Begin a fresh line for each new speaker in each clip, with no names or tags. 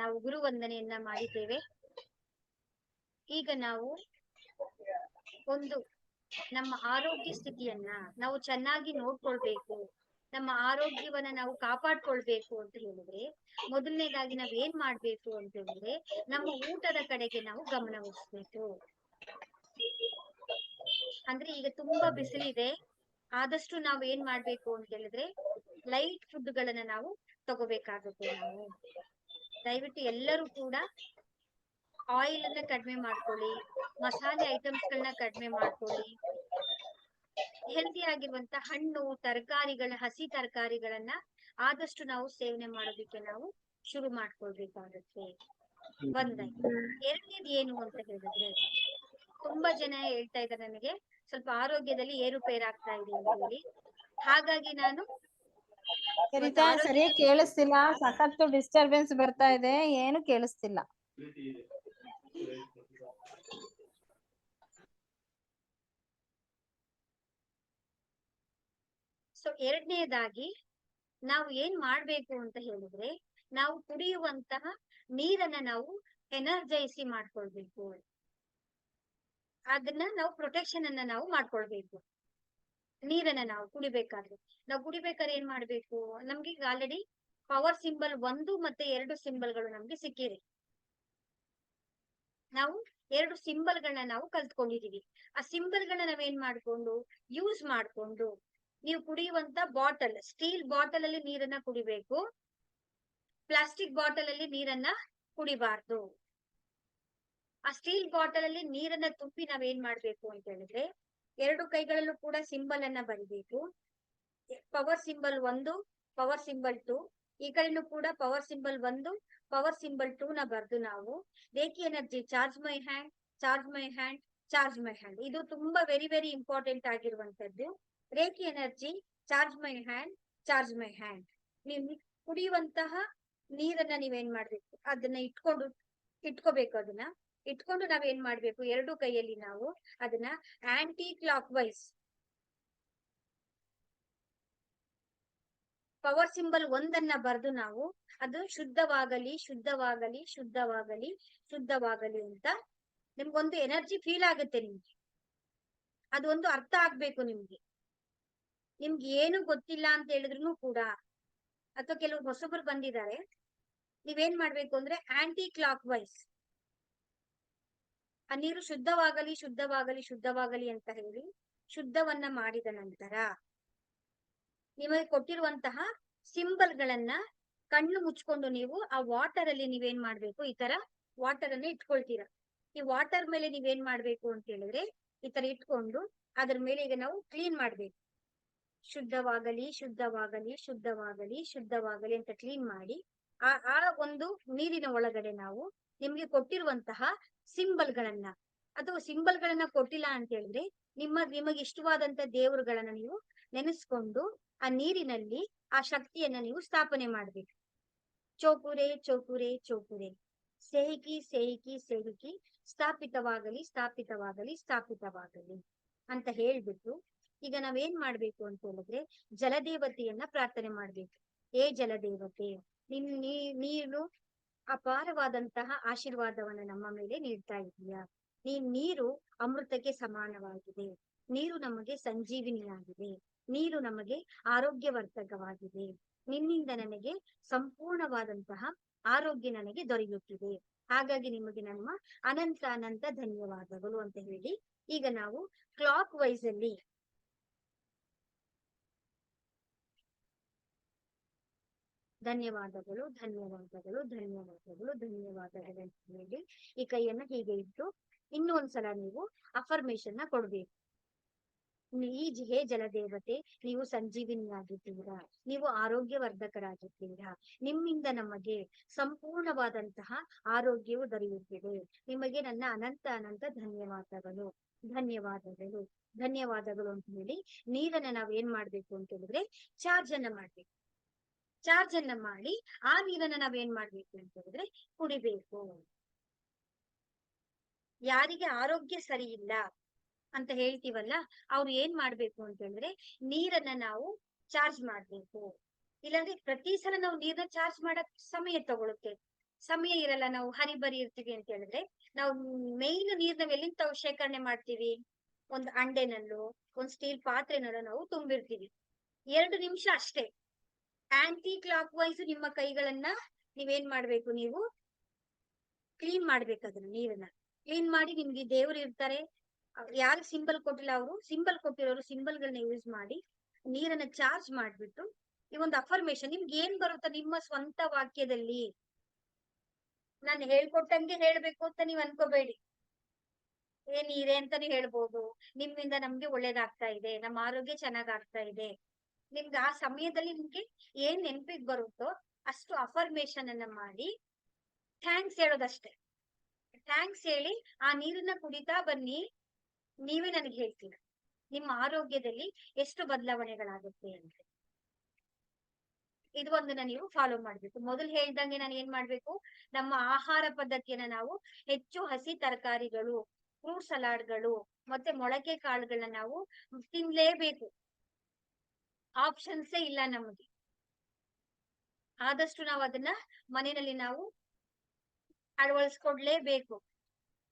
ನಾವು ಗುರು ವಂದನೆಯನ್ನ ಮಾಡಿದ್ದೇವೆ. ಈಗ ನಾವು ಒಂದು ನಮ್ಮ ಆರೋಗ್ಯ ಸ್ಥಿತಿಯನ್ನ ನಾವು ಚೆನ್ನಾಗಿ ನೋಡ್ಕೊಳ್ಬೇಕು, ನಮ್ಮ ಆರೋಗ್ಯವನ್ನ ನಾವು ಕಾಪಾಡ್ಕೊಳ್ಬೇಕು ಅಂತ ಹೇಳಿದ್ರೆ ಮೊದಲನೇದಾಗಿ ನಾವ್ ಏನ್ ಮಾಡ್ಬೇಕು ಅಂತ ಹೇಳಿದ್ರೆ ನಮ್ಮ ಊಟದ ಕಡೆಗೆ ನಾವು ಗಮನ ಹರಿಸ್ಬೇಕು. ಅಂದ್ರೆ ಈಗ ತುಂಬಾ ಬಿಸಿಲಿದೆ, ಆದಷ್ಟು ನಾವ್ ಏನ್ ಮಾಡ್ಬೇಕು ಅಂತ ಹೇಳಿದ್ರೆ ಲೈಟ್ ಫುಡ್ ಗಳನ್ನ ನಾವು ತಗೋಬೇಕಾಗುತ್ತೆ. ನಾವು ದಯವಿಟ್ಟು ಎಲ್ಲರೂ ಕೂಡ ಆಯಿಲ್ ಅನ್ನ ಕಡಿಮೆ ಮಾಡ್ಕೊಳ್ಳಿ, ಮಸಾಲೆ ಐಟಮ್ಸ್ ಗಳನ್ನ ಕಡಿಮೆ ಮಾಡ್ಕೊಳ್ಳಿ, ಹೆಲ್ದಿ ಆಗಿರುವಂತ ಹಣ್ಣು ತರಕಾರಿಗಳ ಹಸಿ ತರಕಾರಿಗಳನ್ನ ಆದಷ್ಟು ನಾವು ಸೇವನೆ ಮಾಡೋದಕ್ಕೆ ನಾವು ಶುರು ಮಾಡ್ಕೊಳ್ಬೇಕಾಗುತ್ತೆ. ಒಂದಾಯ್ತು. ಎರಡನೇದು ಏನು ಅಂತ ಹೇಳಿದ್ರೆ ತುಂಬಾ ಜನ ಹೇಳ್ತಾ ಇದ್ದಾರೆ ನನಗೆ ಸ್ವಲ್ಪ ಆರೋಗ್ಯದಲ್ಲಿ ಏರುಪೇರಾಗ್ತಾ ಇದೆ ಅಂತ ಹೇಳಿ. ಹಾಗಾಗಿ ನಾನು ಇವತ್ತು
ಸರಿಯಾಗಿ ಕೇಳಿಸ್ತಿಲ್ಲ, ಸಖತ್ತು ಡಿಸ್ಟರ್ಬೆನ್ಸ್ ಬರ್ತಾ ಇದೆ, ಏನು ಕೇಳಿಸ್ತಿಲ್ಲ.
ಸೊ ಎರಡನೇದಾಗಿ ನಾವು ಏನ್ ಮಾಡ್ಬೇಕು ಅಂತ ಹೇಳಿದ್ರೆ ನಾವು ಕುಡಿಯುವಂತಹ ನೀರನ್ನ ನಾವು ಎನರ್ಜೈಸಿ ಮಾಡ್ಕೊಳ್ಬೇಕು. ಅದನ್ನ ನಾವು ಪ್ರೊಟೆಕ್ಷನ್ ಅನ್ನ ನಾವು ಮಾಡ್ಕೊಳ್ಬೇಕು. ನೀರನ್ನ ನಾವು ಕುಡಿಬೇಕಾದ್ರೆ ಏನ್ ಮಾಡ್ಬೇಕು, ನಮ್ಗೆ ಈಗ ಆಲ್ರೆಡಿ ಪವರ್ ಸಿಂಬಲ್ 1 ಮತ್ತೆ 2 ಸಿಂಬಲ್ಗಳು ನಮ್ಗೆ ಸಿಕ್ಕಿದೆ. ನಾವು 2 ಸಿಂಬಲ್ಗಳನ್ನ ನಾವು ಕಲ್ತ್ಕೊಂಡಿದೀವಿ. ಆ ಸಿಂಬಲ್ಗಳನ್ನ ನಾವೇನ್ ಮಾಡ್ಕೊಂಡು ಯೂಸ್ ಮಾಡ್ಕೊಂಡು ನೀವು ಕುಡಿಯುವಂತ ಬಾಟಲ್, ಸ್ಟೀಲ್ ಬಾಟಲ್ ಅಲ್ಲಿ ನೀರನ್ನ ಕುಡಿಬೇಕು, ಪ್ಲಾಸ್ಟಿಕ್ ಬಾಟಲ್ ಅಲ್ಲಿ ನೀರನ್ನ ಕುಡಿಬಾರ್ದು. ಆ ಸ್ಟೀಲ್ ಬಾಟಲ್ ಅಲ್ಲಿ ನೀರನ್ನ ತುಂಬಿ ನಾವೇನ್ ಮಾಡ್ಬೇಕು ಅಂತ ಹೇಳಿದ್ರೆ 2 ಕೈಗಳಲ್ಲೂ ಕೂಡ ಸಿಂಬಲ್ ಅನ್ನ ಬರಿಬೇಕು. ಪವರ್ ಸಿಂಬಲ್ 1, ಪವರ್ ಸಿಂಬಲ್ 2, ಈ ಕಡೆನೂ ಕೂಡ ಪವರ್ ಸಿಂಬಲ್ 1, ಪವರ್ ಸಿಂಬಲ್ 2 ನ ಬರ್ದು ನಾವು reiki energy charge my hand, charge my hand, charge my hand. ಇದು ತುಂಬಾ ವೆರಿ ವೆರಿ ಇಂಪಾರ್ಟೆಂಟ್ ಆಗಿರುವಂತದ್ದು. Reiki energy charge my hand, charge my hand. ನೀವು ಕುಡಿಯುವಂತಹ ನೀರನ್ನ ನೀವೇನ್ ಮಾಡ್ಬೇಕು, ಅದನ್ನ ಇಟ್ಕೋಬೇಕು. ಅದನ್ನ ಇಟ್ಕೊಂಡು ನಾವೇನ್ ಮಾಡ್ಬೇಕು, 2 ಕೈಯಲ್ಲಿ ನಾವು ಅದನ್ನ anticlockwise power symbol 1 ಬರ್ದು ನಾವು ಅದು ಶುದ್ಧವಾಗಲಿ ಶುದ್ಧವಾಗಲಿ ಶುದ್ಧವಾಗಲಿ ಶುದ್ಧವಾಗಲಿ ಅಂತ ನಿಮ್ಗೊಂದು ಎನರ್ಜಿ ಫೀಲ್ ಆಗುತ್ತೆ. ನಿಮ್ಗೆ ಅದು ಒಂದು ಅರ್ಥ ಆಗ್ಬೇಕು. ನಿಮ್ಗೆ ಏನು ಗೊತ್ತಿಲ್ಲ ಅಂತ ಹೇಳಿದ್ರು ಕೂಡ, ಅಥವಾ ಕೆಲವು ಹೊಸಬರು ಬಂದಿದ್ದಾರೆ, ನೀವೇನ್ ಮಾಡ್ಬೇಕು ಅಂದ್ರೆ ಆಂಟಿ ಕ್ಲಾಕ್ ವೈಸ್ ಆ ನೀರು ಶುದ್ಧವಾಗಲಿ ಶುದ್ಧವಾಗಲಿ ಶುದ್ಧವಾಗಲಿ ಅಂತ ಹೇಳಿ ಶುದ್ಧವನ್ನ ಮಾಡಿದ ನಂತರ ನಿಮಗೆ ಕೊಟ್ಟಿರುವಂತಹ ಸಿಂಬಲ್ ಗಳನ್ನ ಕಣ್ಣು ಮುಚ್ಕೊಂಡು ನೀವು ಆ ವಾಟರ್ ಅಲ್ಲಿ ನೀವೇನ್ ಮಾಡ್ಬೇಕು, ಈ ತರ ವಾಟರ್ ಅನ್ನ ಇಟ್ಕೊಳ್ತೀರಾ. ಈ ವಾಟರ್ ಮೇಲೆ ನೀವೇನ್ ಮಾಡ್ಬೇಕು ಅಂತ ಹೇಳಿದ್ರೆ ಈ ತರ ಇಟ್ಕೊಂಡು ಅದ್ರ ಮೇಲೆ ಈಗ ನಾವು ಕ್ಲೀನ್ ಮಾಡ್ಬೇಕು. ಶುದ್ಧವಾಗಲಿ ಶುದ್ಧವಾಗಲಿ ಶುದ್ಧವಾಗಲಿ ಶುದ್ಧವಾಗಲಿ ಅಂತ ಕ್ಲೀನ್ ಮಾಡಿ ಆ ಒಂದು ನೀರಿನ ಒಳಗಡೆ ನಾವು ನಿಮ್ಗೆ ಕೊಟ್ಟಿರುವಂತಹ ಸಿಂಬಲ್ ಗಳನ್ನ ಅಥವಾ ಸಿಂಬಲ್ ಗಳನ್ನ ಕೊಟ್ಟಿಲ್ಲ ಅಂತ ಹೇಳಿದ್ರೆ ನಿಮಗೆ ಇಷ್ಟವಾದಂತ ದೇವರುಗಳನ್ನ ನೀವು ನೆನೆಸ್ಕೊಂಡು ಆ ನೀರಿನಲ್ಲಿ ಆ ಶಕ್ತಿಯನ್ನ ನೀವು ಸ್ಥಾಪನೆ ಮಾಡ್ಬೇಕು. ಚೋಪುರೆ ಚೋಪುರೆ ಚೋಪುರೆ, ಸೇಹಿಕಿ ಸೇಹಿಕಿ ಸೇಹಿಕಿ, ಸ್ಥಾಪಿತವಾಗಲಿ ಸ್ಥಾಪಿತವಾಗಲಿ ಸ್ಥಾಪಿತವಾಗಲಿ ಅಂತ ಹೇಳ್ಬಿಟ್ಟು ಈಗ ನಾವೇನ್ ಮಾಡ್ಬೇಕು ಅಂತ ಹೇಳಿದ್ರೆ ಜಲದೇವತೆಯನ್ನ ಪ್ರಾರ್ಥನೆ ಮಾಡ್ಬೇಕು. ಏ ಜಲದೇವತೆ, ನೀನು ಅಪಾರವಾದಂತಹ ಆಶೀರ್ವಾದವನ್ನ ನಮ್ಮ ಮೇಲೆ ನೀಡ್ತಾ ಇದೀಯಾ. ನೀರು ಅಮೃತಕ್ಕೆ ಸಮಾನವಾಗಿದೆ, ನೀರು ನಮಗೆ ಸಂಜೀವಿನಿಯಾಗಿದೆ, ನೀರು ನಮಗೆ ಆರೋಗ್ಯವರ್ಧಕವಾಗಿದೆ, ನಿನ್ನಿಂದ ನನಗೆ ಸಂಪೂರ್ಣವಾದಂತಹ ಆರೋಗ್ಯ ನನಗೆ ದೊರೆಯುತ್ತಿದೆ. ಹಾಗಾಗಿ ನಿಮಗೆ ನಮ್ಮ ಅನಂತ ಅನಂತ ಧನ್ಯವಾದಗಳು ಅಂತ ಹೇಳಿ ಈಗ ನಾವು ಕ್ಲಾಕ್ ವೈಸ್ ಅಲ್ಲಿ ಧನ್ಯವಾದಗಳು ಧನ್ಯವಾದಗಳು ಧನ್ಯವಾದಗಳು ಧನ್ಯವಾದಗಳು ಅಂತ ಹೇಳಿ ಈ ಕೈಯನ್ನ ಹೀಗೆ ಇಟ್ಟು ಇನ್ನೊಂದ್ಸಲ ನೀವು ಅಫರ್ಮೇಶನ್ ನ ಕೊಡ್ಬೇಕು. ಹೇ ಜಲದೇವತೆ, ನೀವು ಸಂಜೀವಿನಿಯಾಗಿದ್ದೀರಾ, ನೀವು ಆರೋಗ್ಯವರ್ಧಕರಾಗಿದ್ದೀರಾ, ನಿಮ್ಮಿಂದ ನಮಗೆ ಸಂಪೂರ್ಣವಾದಂತಹ ಆರೋಗ್ಯವು ದೊರೆಯುತ್ತಿದೆ, ನಿಮಗೆ ನನ್ನ ಅನಂತ ಅನಂತ ಧನ್ಯವಾದಗಳು ಧನ್ಯವಾದಗಳು ಧನ್ಯವಾದಗಳು ಅಂತ ಹೇಳಿ ನೀರನ್ನ ನಾವ್ ಏನ್ ಮಾಡ್ಬೇಕು ಅಂತ ಹೇಳಿದ್ರೆ ಚಾರ್ಜ್ ಅನ್ನ ಮಾಡ್ಬೇಕು. ಚಾರ್ಜ್ ಅನ್ನ ಮಾಡಿ ಆ ನೀರನ್ನ ನಾವೇನ್ ಮಾಡ್ಬೇಕು ಅಂತ ಹೇಳಿದ್ರೆ ಕುಡಿಬೇಕು. ಯಾರಿಗೆ ಆರೋಗ್ಯ ಸರಿ ಇಲ್ಲ ಅಂತ ಹೇಳ್ತೀವಲ್ಲ ಅವ್ರು ಏನ್ ಮಾಡ್ಬೇಕು ಅಂತ ಹೇಳಿದ್ರೆ ನೀರನ್ನ ನಾವು ಚಾರ್ಜ್ ಮಾಡ್ಬೇಕು. ಇಲ್ಲಾಂದ್ರೆ ಪ್ರತಿ ಸಲ ನಾವು ನೀರನ್ನ ಚಾರ್ಜ್ ಮಾಡಕ್ ಸಮಯ ತಗೊಳುತ್ತೆ. ಸಮಯ ಇರಲ್ಲ, ನಾವು ಹರಿಬರಿ ಇರ್ತೀವಿ ಅಂತ ಹೇಳಿದ್ರೆ ನಾವು ಮೇಯ್ನ್ ನೀರ್ ನಾವ್ ಎಲ್ಲಿಂದ ಶೇಖರಣೆ ಮಾಡ್ತೀವಿ? ಒಂದು ಅಂಡೆನಲ್ಲೋ ಒಂದ್ ಸ್ಟೀಲ್ ಪಾತ್ರೆನಲ್ಲೋ ನಾವು ತುಂಬಿರ್ತೀವಿ. 2 ನಿಮಿಷ ಅಷ್ಟೇ. ಆಂಟಿ ಕ್ಲಾಕ್ ವೈಸ್ ನಿಮ್ಮ ಕೈಗಳನ್ನ ನೀವೇನ್ ಮಾಡ್ಬೇಕು, ನೀವು ಕ್ಲೀನ್ ಮಾಡ್ಬೇಕು. ಅದನ್ನ ನೀರನ್ನ ಕ್ಲೀನ್ ಮಾಡಿ, ನಿಮ್ಗೆ ದೇವ್ರು ಇರ್ತಾರೆ, ಯಾರು ಸಿಂಬಲ್ ಕೊಟ್ಟಿಲ್ಲ ಅವರು ಸಿಂಬಲ್ ಕೊಟ್ಟಿರೋರು ಸಿಂಬಲ್ಗಳನ್ನ ಯೂಸ್ ಮಾಡಿ ನೀರನ್ನ ಚಾರ್ಜ್ ಮಾಡ್ಬಿಟ್ಟು ಈ ಒಂದು ಅಫರ್ಮೇಶನ್ ನಿಮ್ಗೆ ಏನ್ ಬರುತ್ತಾ ನಿಮ್ಮ ಸ್ವಂತ ವಾಕ್ಯದಲ್ಲಿ, ನಾನು ಹೇಳ್ಕೊಟ್ಟಂಗೆ ಹೇಳ್ಬೇಕು ಅಂತ ನೀವ್ ಅನ್ಕೋಬೇಡಿ. ನೀರೇ ಅಂತಾನು ಹೇಳ್ಬೋದು, ನಿಮ್ಮಿಂದ ನಮ್ಗೆ ಒಳ್ಳೇದಾಗ್ತಾ ಇದೆ, ನಮ್ಮ ಆರೋಗ್ಯ ಚೆನ್ನಾಗ್ ಆಗ್ತಾ ಇದೆ. ನಿಮ್ಗೆ ಆ ಸಮಯದಲ್ಲಿ ನಿಮ್ಗೆ ಏನ್ ನೆನಪಿಗೆ ಬರುತ್ತೋ ಅಷ್ಟು ಅಫರ್ಮೇಶನ್ ಅನ್ನ ಮಾಡಿ ಥ್ಯಾಂಕ್ಸ್ ಹೇಳೋದಷ್ಟೇ. ಥ್ಯಾಂಕ್ಸ್ ಹೇಳಿ ಆ ನೀರನ್ನ ಕುಡಿತಾ ಬನ್ನಿ. ನೀವೇ ನನಗೆ ಹೇಳ್ತೀರ ನಿಮ್ಮ ಆರೋಗ್ಯದಲ್ಲಿ ಎಷ್ಟು ಬದಲಾವಣೆಗಳಾಗುತ್ತೆ ಅಂತ. ಇದು ಒಂದನ್ನ ನೀವು ಫಾಲೋ ಮಾಡ್ಬೇಕು. ಮೊದಲು ಹೇಳ್ದಂಗೆ ನಾನು ಏನ್ ಮಾಡ್ಬೇಕು, ನಮ್ಮ ಆಹಾರ ಪದ್ಧತಿಯನ್ನ ನಾವು ಹೆಚ್ಚು ಹಸಿ ತರಕಾರಿಗಳು, ಫ್ರೂಟ್ ಸಲಾಡ್ಗಳು ಮತ್ತೆ ಮೊಳಕೆ ಕಾಳುಗಳನ್ನ ನಾವು ತಿನ್ಲೇಬೇಕು. ಆಪ್ಷನ್ಸೇ ಇಲ್ಲ ನಮಗೆ. ಆದಷ್ಟು ನಾವು ಅದನ್ನ ಮನೆಯಲ್ಲಿ ನಾವು ಅಳವಡಿಸ್ಕೊಡ್ಲೇಬೇಕು.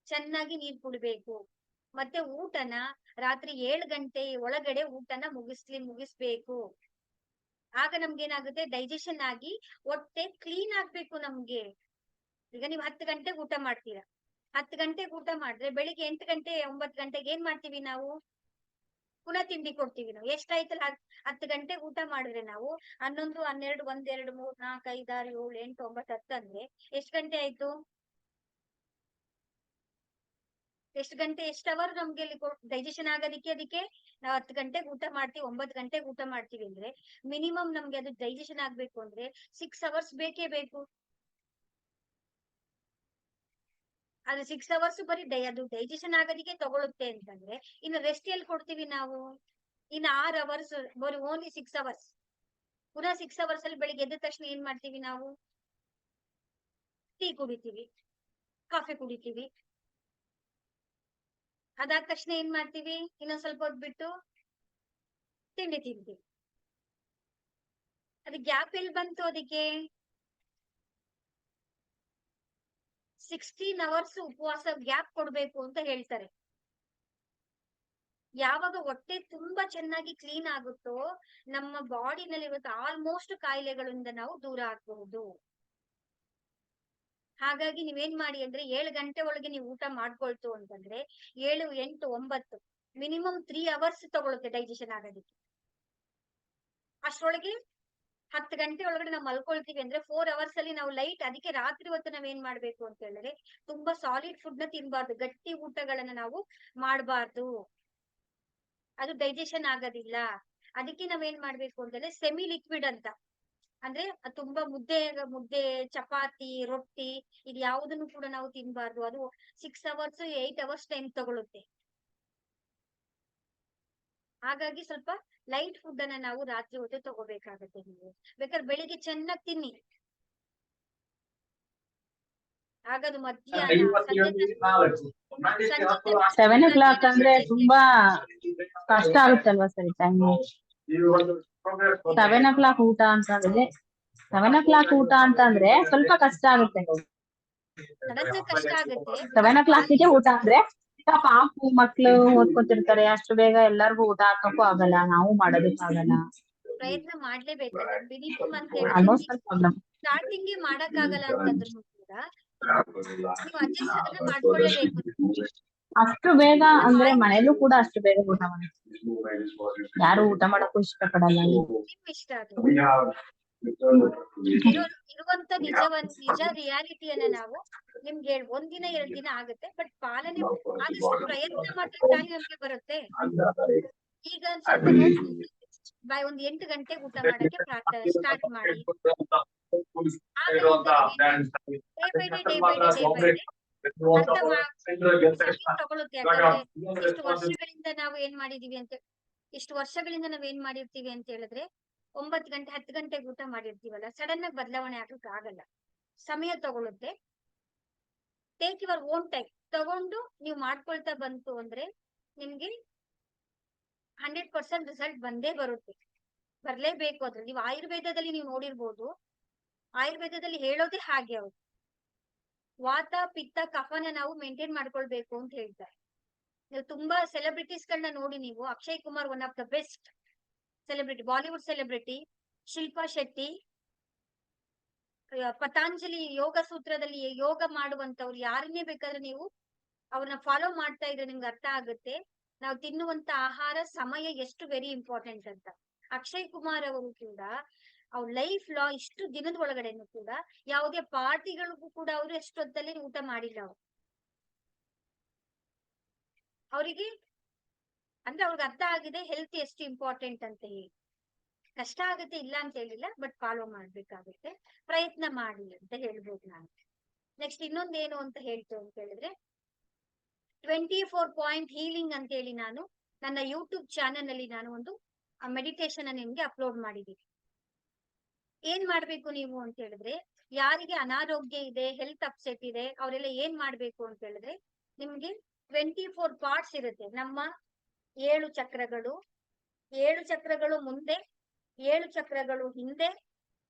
ಚೆನ್ನಾಗಿ ನೀರ್ ಕುಡಿಬೇಕು. ಮತ್ತೆ ಊಟನ ರಾತ್ರಿ 7 ಗಂಟೆ ಒಳಗಡೆ ಊಟನ ಮುಗಿಸ್ಬೇಕು. ಆಗ ನಮ್ಗೇನಾಗುತ್ತೆ, ಡೈಜೆಷನ್ ಆಗಿ ಹೊಟ್ಟೆ ಕ್ಲೀನ್ ಆಗ್ಬೇಕು ನಮ್ಗೆ. ಈಗ ನೀವು 10 ಗಂಟೆಗೆ ಊಟ ಮಾಡ್ತೀರಾ, 10 ಗಂಟೆಗೆ ಊಟ ಮಾಡಿದ್ರೆ ಬೆಳಿಗ್ಗೆ 8 ಗಂಟೆ 9 ಗಂಟೆಗೆ ಏನ್ ಮಾಡ್ತೀವಿ ನಾವು? ಪುನಃ ತಿಂಡಿ ಕೊಡ್ತೀವಿ. ನಾವು ಎಷ್ಟಾಯ್ತಲ್ಲ 10 ಗಂಟೆಗೆ ಊಟ ಮಾಡಿದ್ರೆ ನಾವು 11, 12, 1, 2, 3, 4, 5, 6, 7, 8, 9, 10 ಅಂದ್ರೆ ಎಷ್ಟು ಗಂಟೆ ಆಯ್ತು? ಎಷ್ಟು ಗಂಟೆ, ಎಷ್ಟು ಅವರ್ ನಮ್ಗೆ ಡೈಜೆಷನ್ ಆಗೋದಿಕ್ಕೆ? ಅದಕ್ಕೆ ನಾವು 10 ಗಂಟೆಗೆ ಊಟ ಮಾಡ್ತೀವಿ, 9 ಗಂಟೆಗೆ ಊಟ ಮಾಡ್ತೀವಿ ಅಂದ್ರೆ ಮಿನಿಮಮ್ ನಮ್ಗೆ ಅದು ಡೈಜೆಷನ್ ಆಗ್ಬೇಕು ಅಂದ್ರೆ 6 ಅವರ್ಸ್ ಬೇಕೇ ಬೇಕು. ಅದು 6 ಅವರ್ಸ್ ಬರೀ ಅದು ಡೈಜೆಷನ್ ಆಗೋದಿಕ್ಕೆ ತಗೊಳುತ್ತೆ ಅಂತಂದ್ರೆ ಇನ್ನು ರೆಸ್ಟ್ ಎಲ್ಲಿ ಕೊಡ್ತೀವಿ ನಾವು? ಇನ್ನು 6 ಅವರ್ಸ್ ಬರೀ ಓನ್ಲಿ 6 ಅವರ್ಸ್. ಪುನಃ 6 ಅವರ್ಸ್ ಅಲ್ಲಿ ಬೆಳಿಗ್ಗೆ ಎದ್ದ ತಕ್ಷಣ ಏನ್ ಮಾಡ್ತೀವಿ ನಾವು? ಟೀ ಕುಡಿತೀವಿ, ಕಾಫಿ ಕುಡಿತೀವಿ. ಅದಾದ ತಕ್ಷಣ ಏನ್ ಮಾಡ್ತೀವಿ? ಇನ್ನೊಂದ್ ಸ್ವಲ್ಪ ಹೊತ್ತು ಬಿಟ್ಟು ತಿಂಡಿ ತಿಂತೀವಿ. ಅದು ಗ್ಯಾಪ್ ಎಲ್ಲಿ ಬಂತು? ಅದಕ್ಕೆ 16 ಅವರ್ಸ್ ಉಪವಾಸ ಗ್ಯಾಪ್ ಕೊಡ್ಬೇಕು ಅಂತ ಹೇಳ್ತಾರೆ. ಯಾವಾಗ ಹೊಟ್ಟೆ ತುಂಬಾ ಚೆನ್ನಾಗಿ ಕ್ಲೀನ್ ಆಗುತ್ತೋ ನಮ್ಮ ಬಾಡಿನಲ್ಲಿ ಇವತ್ತು ಆಲ್ಮೋಸ್ಟ್ ಕಾಯಿಲೆಗಳಿಂದ ನಾವು ದೂರ ಆಗಬಹುದು. ಹಾಗಾಗಿ ನೀವೇನ್ ಮಾಡಿ ಅಂದ್ರೆ 7 ಗಂಟೆ ಒಳಗೆ ನೀವು ಊಟ ಮಾಡ್ಕೊಳ್ತು ಅಂತಂದ್ರೆ 7, 8, 9 ಮಿನಿಮಮ್ 3 ಅವರ್ಸ್ ತಗೊಳುತ್ತೆ ಡೈಜೆಷನ್ ಆಗೋದಿಕ್ಕೆ. ಅಷ್ಟರೊಳಗೆ 10 ಗಂಟೆ ಒಳಗಡೆ ನಾವು ಮಲ್ಕೊಳ್ತೀವಿ ಅಂದ್ರೆ 4 ಅವರ್ಸ್ ಅಲ್ಲಿ ನಾವು ಲೈಟ್. ಅದಕ್ಕೆ ರಾತ್ರಿ ಹೊತ್ತು ನಾವೇನ್ ಮಾಡ್ಬೇಕು ಅಂತ ಹೇಳಿದ್ರೆ ತುಂಬಾ ಸಾಲಿಡ್ ಫುಡ್ ನ ತಿನ್ಬಾರ್ದು, ಗಟ್ಟಿ ಊಟಗಳನ್ನ ನಾವು ಮಾಡಬಾರ್ದು. ಅದು ಡೈಜೆಷನ್ ಆಗೋದಿಲ್ಲ. ಅದಕ್ಕೆ ನಾವೇನ್ ಮಾಡ್ಬೇಕು ಅಂತಂದ್ರೆ ಸೆಮಿ ಲಿಕ್ವಿಡ್ ಅಂತ, ಅಂದ್ರೆ ತುಂಬಾ ಮುದ್ದೆ, ಚಪಾತಿ, ರೊಟ್ಟಿ ಇದು ಯಾವುದನ್ನು ಕೂಡ ನಾವು ತಿನ್ಬಾರ್ದು. ಅದು 6 ಅವರ್ಸ್ 8 ಅವರ್ಸ್ ಟೈಮ್ ತಗೊಳುತ್ತೆ. ಹಾಗಾಗಿ ಸ್ವಲ್ಪ ಲೈಟ್ ಫುಡ್ ಅನ್ನ ನಾವು ರಾತ್ರಿ ಹೊತ್ತು ತಗೋಬೇಕಾಗತ್ತೆ. ನೀವು ಬೇಕಾದ್ರೆ ಬೆಳಿಗ್ಗೆ ಚೆನ್ನಾಗಿ ತಿನ್ನಿ, ಆಗದು ಮಧ್ಯಾಹ್ನ
7 o'clock ಅಂದ್ರೆ ತುಂಬಾ ಕಷ್ಟ ಆಗುತ್ತಲ್ವಾ ಸರ್ ಟೈಮ್? 7 o'clock ಊಟ ಅಂತಂದ್ರೆ 7 o'clock ಊಟ ಅಂತಂದ್ರೆ ಸ್ವಲ್ಪ ಕಷ್ಟ ಆಗುತ್ತೆ.
ಸಡನ್ ಕಷ್ಟ ಆಗುತ್ತೆ.
7 o'clock ಗೆ ಊಟ ಅಂದ್ರೆ ಪಾಪು ಮಕ್ಳು ಓದ್ಕೊತಿರ್ತಾರೆ, ಅಷ್ಟು ಬೇಗ ಎಲ್ಲರಿಗೂ ಊಟ ಹಾಕಕ್ಕೂ ಆಗಲ್ಲ, ನಾವು ಮಾಡೋದಕ್ಕೂ ಆಗಲ್ಲ.
ಪ್ರಯತ್ನ ಮಾಡ್ಲೇಬೇಕಲ್ಲ. ಮಿನಿಮಮ್ ಅಂತ ಹೇಳಿದ್ರೆ
ಆಲ್ಮೋಸ್ಟ್ ಪ್ರಾಬ್ಲಮ್.
ಸ್ಟಾರ್ಟಿಂಗ್ ಮಾಡಕ್ ಆಗಲ್ಲ ಅಂತಂದ್ರು ಕೂಡ ನೀವು ಅಡ್ಜಸ್ಟ್ ಅದನ್ನ ಮಾಡ್ಕೊಳ್ಳೇಬೇಕು.
ಅಷ್ಟು ಬೇಗ ಅಂದ್ರೆ ಮನೇಲೂ ಕೂಡ ಅಷ್ಟು ಬೇಗ ಊಟ ಮಾಡಿ ಯಾರು ಊಟ ಮಾಡಕ್ಕೂ ಇಷ್ಟಪಡಲ್ಲ.
ನಿಮ್ ಇಷ್ಟ ಅದು. ಇರುವಂತ ನಿಜ ರಿಯಾಲಿಟಿಯನ್ನ ನಾವು ನಿಮ್ಗೆ ಒಂದಿನ 2 ದಿನ ಆಗುತ್ತೆ, ಬಟ್ ಪಾಲನೆ ಆದಷ್ಟು ಪ್ರಯತ್ನ ಮಾಡಿದ್ರೆ ತಾನೇ ನಮ್ಗೆ ಬರುತ್ತೆ. ಈಗ ಸ್ವಲ್ಪ ಒಂದ್ 8 ಗಂಟೆಗೆ ಊಟ ಮಾಡಕ್ಕೆ ಸ್ಟಾರ್ಟ್ ಮಾಡಿ. ಡೇ ಬೈ ಡೇ ತಗೊಳುತ್ತೆ. ಯಾಕಂದ್ರೆ ಇಷ್ಟು ವರ್ಷಗಳಿಂದ ನಾವ್ ಏನ್ ಮಾಡಿರ್ತೀವಿ ಅಂತ ಹೇಳಿದ್ರೆ 9 ಗಂಟೆ 10 ಗಂಟೆಗೆ ಊಟ ಮಾಡಿರ್ತೀವಲ್ಲ, ಸಡನ್ ಆಗಿ ಬದಲಾವಣೆ ಆಗಕ್ ಆಗಲ್ಲ, ಸಮಯ ತಗೊಳುತ್ತೆ. ಟೇಕ್ ಯುವರ್ ಓನ್ ಟೈಮ್ ತಗೊಂಡು ನೀವು ಮಾಡ್ಕೊಳ್ತಾ ಬಂತು ಅಂದ್ರೆ ನಿಮ್ಗೆ 100% ರಿಸಲ್ಟ್ ಬಂದೇ ಬರುತ್ತೆ. ಬರ್ಲೇಬೇಕು. ಅದ್ರ ನೀವು ಆಯುರ್ವೇದದಲ್ಲಿ ನೀವು ನೋಡಿರ್ಬೋದು, ಆಯುರ್ವೇದದಲ್ಲಿ ಹೇಳೋದೇ ಹಾಗೆ. ಅವ್ರು ವಾತ ಪಿತ್ತ ಕಫನ ನಾವು ಮೇಂಟೈನ್ ಮಾಡ್ಕೊಳ್ಬೇಕು ಅಂತ ಹೇಳ್ತಾರೆ. ನೀವು ತುಂಬಾ ಸೆಲೆಬ್ರಿಟೀಸ್ ಗಳನ್ನ ನೋಡಿ, ನೀವು Akshay Kumar one of the best celebrity, Bollywood celebrity, Shilpa Shetty, Patanjali yoga ಸೂತ್ರದಲ್ಲಿ ಯೋಗ ಮಾಡುವಂತವ್ರು ಯಾರನ್ನೇ ಬೇಕಾದ್ರೆ ನೀವು ಅವ್ರನ್ನ ಫಾಲೋ ಮಾಡ್ತಾ ಇದ್ರೆ ನಿಮ್ಗೆ ಅರ್ಥ ಆಗುತ್ತೆ ನಾವು ತಿನ್ನುವಂತ ಆಹಾರ ಸಮಯ ಎಷ್ಟು ವೆರಿ ಇಂಪಾರ್ಟೆಂಟ್ ಅಂತ. ಅಕ್ಷಯ್ ಕುಮಾರ್ ಅವರು ಕೂಡ ಅವ್ರ ಲೈಫ್ ಲಾ ಇಷ್ಟು ದಿನದ ಒಳಗಡೆನು ಕೂಡ ಯಾವುದೇ ಪಾರ್ಟಿಗಳಿಗೂ ಕೂಡ ಅವರು ಎಷ್ಟೊತ್ತಲ್ಲಿ ಊಟ ಮಾಡಿಲ್ಲ ಅವ್ರು. ಅವರಿಗೆ ಅಂದ್ರೆ ಅವ್ರಿಗೆ ಅರ್ಥ ಆಗಿದೆ ಹೆಲ್ತ್ ಎಷ್ಟು ಇಂಪಾರ್ಟೆಂಟ್ ಅಂತ ಹೇಳಿ. ಕಷ್ಟ ಆಗುತ್ತೆ ಇಲ್ಲ ಅಂತ ಹೇಳಿಲ್ಲ, ಬಟ್ ಫಾಲೋ ಮಾಡ್ಬೇಕಾಗುತ್ತೆ, ಪ್ರಯತ್ನ ಮಾಡಿ ಅಂತ ಹೇಳ್ಬೋದು ನಾನು. ನೆಕ್ಸ್ಟ್ ಇನ್ನೊಂದೇನು ಅಂತ ಹೇಳ್ತೇವೆ ಅಂತ ಹೇಳಿದ್ರೆ 24 ಹೀಲಿಂಗ್ ಅಂತ ಹೇಳಿ ನಾನು ನನ್ನ ಯೂಟ್ಯೂಬ್ ಚಾನೆಲ್ ಅಲ್ಲಿ ನಾನು ಒಂದು ಮೆಡಿಟೇಷನ್ ನಿಮ್ಗೆ ಅಪ್ಲೋಡ್ ಮಾಡಿದ್ದೀನಿ. ಏನ್ ಮಾಡ್ಬೇಕು ನೀವು ಅಂತ ಹೇಳಿದ್ರೆ, ಯಾರಿಗೆ ಅನಾರೋಗ್ಯ ಇದೆ, ಹೆಲ್ತ್ ಅಪ್ಸೆಟ್ ಇದೆ, ಅವರೆಲ್ಲ ಏನ್ ಮಾಡ್ಬೇಕು ಅಂತ ಹೇಳಿದ್ರೆ, ನಿಮ್ಗೆ 24 ಪಾರ್ಟ್ಸ್ ಇರುತ್ತೆ. ನಮ್ಮ 7 ಚಕ್ರಗಳು, 7 ಚಕ್ರಗಳು ಮುಂದೆ, 7 ಚಕ್ರಗಳು ಹಿಂದೆ.